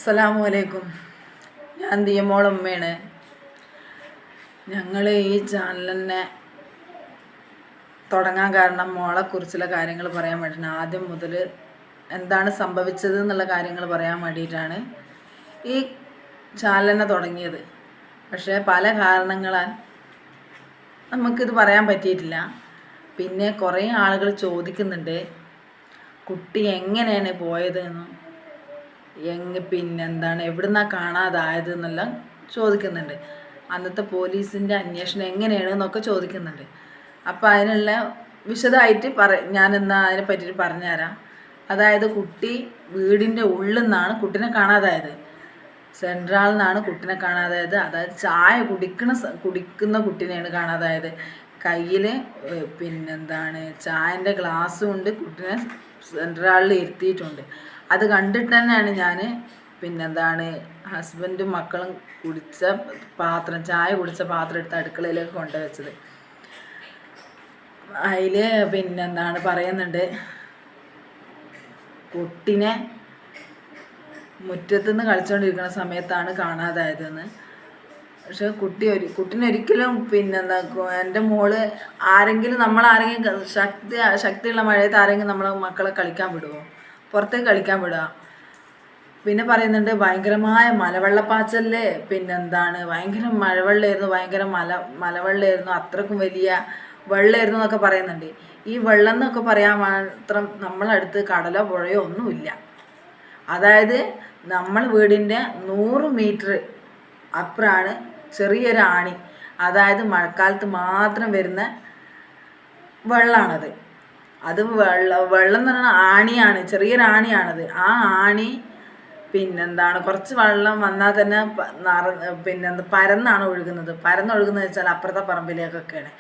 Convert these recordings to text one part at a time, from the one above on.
അസ്സലാമലൈക്കും. ഞാൻ ദിയമോളമ്മയാണ്. ഞങ്ങൾ ഈ ചാനലിനെ തുടങ്ങാൻ കാരണം മോളെക്കുറിച്ചുള്ള കാര്യങ്ങൾ പറയാൻ വേണ്ടിയിട്ടാണ്. ആദ്യം മുതൽ എന്താണ് സംഭവിച്ചത് എന്നുള്ള കാര്യങ്ങൾ പറയാൻ വേണ്ടിയിട്ടാണ് ഈ ചാനലിനെ തുടങ്ങിയത്. പക്ഷേ പല കാരണങ്ങളാൽ നമുക്കിത് പറയാൻ പറ്റിയിട്ടില്ല. പിന്നെ കുറേ ആളുകൾ ചോദിക്കുന്നുണ്ട് കുട്ടി എങ്ങനെയാണ് പോയതെന്നും പിന്നെന്താണ് എവിടുന്നാണ് കാണാതായത് എന്നെല്ലാം ചോദിക്കുന്നുണ്ട്. അന്നത്തെ പോലീസിൻ്റെ അന്വേഷണം എങ്ങനെയാണ് എന്നൊക്കെ ചോദിക്കുന്നുണ്ട്. അപ്പോൾ അതിനുള്ള വിശദമായിട്ട് ഞാനെന്നാൽ അതിനെ പറ്റിയിട്ട് പറഞ്ഞുതരാം. അതായത് കുട്ടി വീടിൻ്റെ ഉള്ളിൽ നിന്നാണ് കുട്ടീനെ കാണാതായത്. സെൻട്രലിൽ നിന്നാണ് കുട്ടീനെ കാണാതായത്. അതായത് ചായ കുടിക്കുന്ന കുട്ടീനെയാണ് കാണാതായത്. കയ്യിൽ പിന്നെന്താണ് ചായൻ്റെ ഗ്ലാസ്സും കൊണ്ട് കുട്ടീനെ സെൻട്രലിൽ ഇരുത്തിയിട്ടുണ്ട്. അത് കണ്ടിട്ട് തന്നെയാണ് ഞാൻ പിന്നെന്താണ് ഹസ്ബൻഡും മക്കളും ചായ കുടിച്ച പാത്രം എടുത്ത് അടുക്കളയിലേക്ക് കൊണ്ടുവച്ചത്. അതിൽ പിന്നെന്താണ് പറയുന്നുണ്ട് കുട്ടീനെ മുറ്റത്തുനിന്ന് കളിച്ചുകൊണ്ടിരിക്കുന്ന സമയത്താണ് കാണാതായതെന്ന്. പക്ഷെ കുട്ടീനെ ഒരിക്കലും പിന്നെന്താ എൻ്റെ മോള് നമ്മളാരെങ്കിലും ശക്തിയുള്ള മഴയത്ത് ആരെങ്കിലും നമ്മളെ മക്കളെ കളിക്കാൻ വിടുമോ? പുറത്തേക്ക് കളിക്കാൻ വിടുക. പിന്നെ പറയുന്നുണ്ട് ഭയങ്കരമായ മലവെള്ളപ്പാച്ചലില് പിന്നെന്താണ് ഭയങ്കര മഴവെള്ളമായിരുന്നു, ഭയങ്കര മലവെള്ളമായിരുന്നു, അത്രക്കും വലിയ വെള്ളമായിരുന്നു എന്നൊക്കെ പറയുന്നുണ്ട്. ഈ വെള്ളം എന്നൊക്കെ പറയാൻ മാത്രം നമ്മളടുത്ത് കടലോ പുഴയോ ഒന്നുമില്ല. അതായത് നമ്മൾ വീടിൻ്റെ 100 മീറ്റർ അപ്പുറമാണ് ചെറിയൊരു ആണി. അതായത് മഴക്കാലത്ത് മാത്രം വരുന്ന വെള്ളമാണത്. അത് വെള്ളം എന്ന് പറഞ്ഞാൽ ആണിയാണ്, ചെറിയൊരു ആണിയാണത്. ആ ആണി പിന്നെന്താണ് കുറച്ച് വെള്ളം വന്നാൽ തന്നെ പരന്നാണ് ഒഴുകുന്നത്. പരന്നൊഴുകുന്നത് വെച്ചാൽ അപ്പുറത്തെ പറമ്പിലേക്കൊക്കെയാണ്.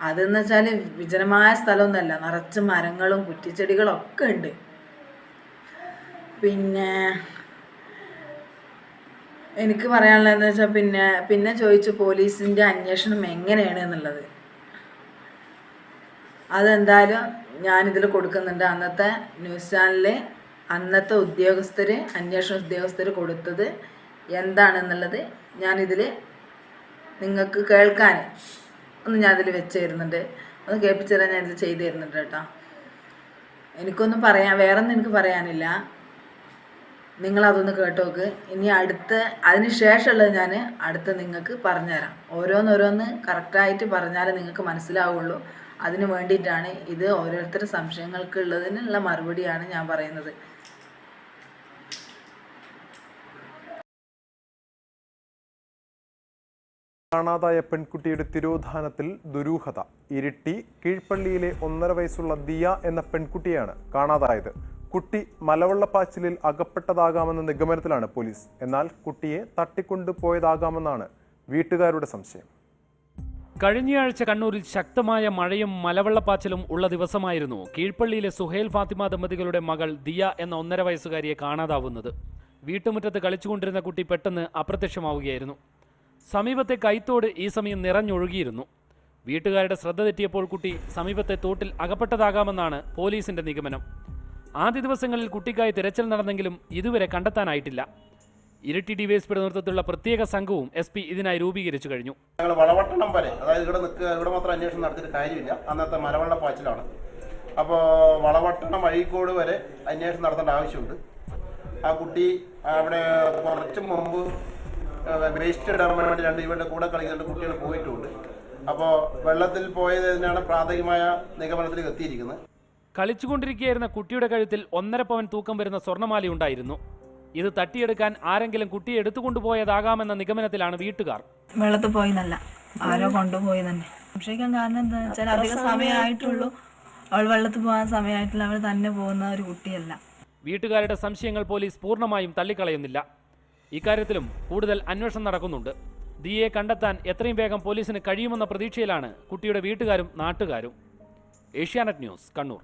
അതെന്ന് വെച്ചാൽ വിജനമായ സ്ഥലമൊന്നുമല്ല, നിറച്ച് മരങ്ങളും കുറ്റിച്ചെടികളും ഒക്കെ ഉണ്ട്. പിന്നെ എനിക്ക് പറയാനുള്ളതെന്ന് വെച്ചാൽ പിന്നെ ചോദിച്ചു പോലീസിൻ്റെ അന്വേഷണം എങ്ങനെയാണ് എന്നുള്ളത്. അതെന്തായാലും ഞാനിതിൽ കൊടുക്കുന്നുണ്ട്. അന്നത്തെ ന്യൂസ് ചാനലിൽ അന്നത്തെ അന്വേഷണ ഉദ്യോഗസ്ഥർ കൊടുത്തത് എന്താണെന്നുള്ളത് ഞാനിതിൽ നിങ്ങൾക്ക് കേൾക്കാൻ ഞാനിതിൽ വെച്ച് തരുന്നുണ്ട്. ഒന്ന് കേൾപ്പിച്ചു തരാൻ ഞാനിത് ചെയ്തു തരുന്നുണ്ട് കേട്ടോ. വേറൊന്നും എനിക്ക് പറയാനില്ല. നിങ്ങളതൊന്ന് കേട്ടോക്ക്. ഇനി അതിന് ശേഷമുള്ളത് ഞാൻ നിങ്ങൾക്ക് പറഞ്ഞുതരാം. ഓരോന്നോരോന്ന് കറക്റ്റായിട്ട് പറഞ്ഞാലേ നിങ്ങൾക്ക് മനസ്സിലാവുള്ളൂ. അതിന് വേണ്ടിയിട്ടാണ് ഇത്. ഓരോരുത്തരുടെ സംശയങ്ങൾക്കുള്ളതിനുള്ള മറുപടിയാണ് ഞാൻ പറയുന്നത്. കാണാതായ പെൺകുട്ടിയുടെ തിരോധാനത്തിൽ ദുരൂഹത. ഇരിട്ടി കീഴ്പള്ളിയിലെ 1.5 വയസ്സുള്ള ദിയ എന്ന പെൺകുട്ടിയാണ് കാണാതായത്. കുട്ടി മലവെള്ളപ്പാച്ചിലിൽ അകപ്പെട്ടതാകാമെന്ന നിഗമനത്തിലാണ് പോലീസ്. എന്നാൽ കുട്ടിയെ തട്ടിക്കൊണ്ടുപോയതാകാമെന്നാണ് വീട്ടുകാരുടെ സംശയം. കഴിഞ്ഞയാഴ്ച കണ്ണൂരിൽ ശക്തമായ മഴയും മലവെള്ളപ്പാച്ചിലും ഉള്ള ദിവസമായിരുന്നു കീഴ്പള്ളിയിലെ സുഹൈൽ ഫാത്തിമ ദമ്പതികളുടെ മകൾ ദിയ എന്ന 1.5 വയസ്സുകാരിയെ കാണാതാവുന്നത്. വീട്ടുമുറ്റത്ത് കളിച്ചുകൊണ്ടിരുന്ന കുട്ടി പെട്ടെന്ന് അപ്രത്യക്ഷമാവുകയായിരുന്നു. സമീപത്തെ കൈത്തോട് ഈ സമയം നിറഞ്ഞൊഴുകിയിരുന്നു. വീട്ടുകാരുടെ ശ്രദ്ധ തെറ്റിയപ്പോൾ കുട്ടി സമീപത്തെ തോട്ടിൽ അകപ്പെട്ടതാകാമെന്നാണ് പോലീസിന്റെ നിഗമനം. ആദ്യ ദിവസങ്ങളിൽ കുട്ടിക്കായി തിരച്ചിൽ നടന്നെങ്കിലും ഇതുവരെ കണ്ടെത്താനായിട്ടില്ല. ഇരിട്ടി ഡിവൈഎസ്പിയുടെ നേതൃത്വത്തിലുള്ള പ്രത്യേക സംഘവും SP ഇതിനായി രൂപീകരിച്ചു കഴിഞ്ഞു. ഞങ്ങൾ വളവട്ടണം വരെ, അതായത് ഇവിടെ മാത്രം അന്വേഷണം നടത്തിയിട്ട് കാര്യമില്ല. അന്നത്തെ മലവെള്ളപ്പാച്ചിലാണ്. അപ്പോൾ വളവട്ടണം അഴീക്കോട് വരെ അന്വേഷണം നടത്തേണ്ട ആവശ്യമുണ്ട്. ആ കുട്ടി അവിടെ കുറച്ച് മുമ്പ് വേസ്റ്റ് ഇടാൻ വേണ്ടി ഇവരുടെ കൂടെ കളിക്കുന്ന കുട്ടികൾ പോയിട്ടുണ്ട്. അപ്പോൾ വെള്ളത്തിൽ പോയതിനാണ് പ്രാഥമികമായ നിഗമനത്തിലേക്ക് എത്തിയിരിക്കുന്നത്. കളിച്ചുകൊണ്ടിരിക്കുകയായിരുന്ന കുട്ടിയുടെ കഴുത്തിൽ 1.5 പവൻ തൂക്കം വരുന്ന സ്വർണ്ണമാല ഉണ്ടായിരുന്നു. ഇത് തട്ടിയെടുക്കാൻ ആരെങ്കിലും കുട്ടിയെ എടുത്തുകൊണ്ടുപോയതാകാമെന്ന നിഗമനത്തിലാണ് വീട്ടുകാർ. വെള്ളത്തിൽ പോയിന്നല്ല, ആരോ കൊണ്ടുപോയി തന്നെ സംശയിക്കാൻ. കാരണം എന്താ വെച്ചാൽ അധികം സമയമായിട്ടുള്ളൂ, അവൾ വെള്ളത്തിൽ പോകാൻ സമയമായിട്ടില്ല, അവൾ തന്നെ പോകുന്ന ഒരു കുട്ടിയല്ല. വീട്ടുകാരുടെ സംശയങ്ങൾ പോലീസ് പൂർണ്ണമായും തള്ളിക്കളയുന്നില്ല. ഇക്കാര്യത്തിലും കൂടുതൽ അന്വേഷണം നടക്കുന്നുണ്ട്. ദിയയെ കണ്ടെത്താൻ എത്രയും വേഗം പോലീസിന് കഴിയുമെന്ന പ്രതീക്ഷയിലാണ് കുട്ടിയുടെ വീട്ടുകാരും നാട്ടുകാരും. ഏഷ്യാനെറ്റ് ന്യൂസ്, കണ്ണൂർ.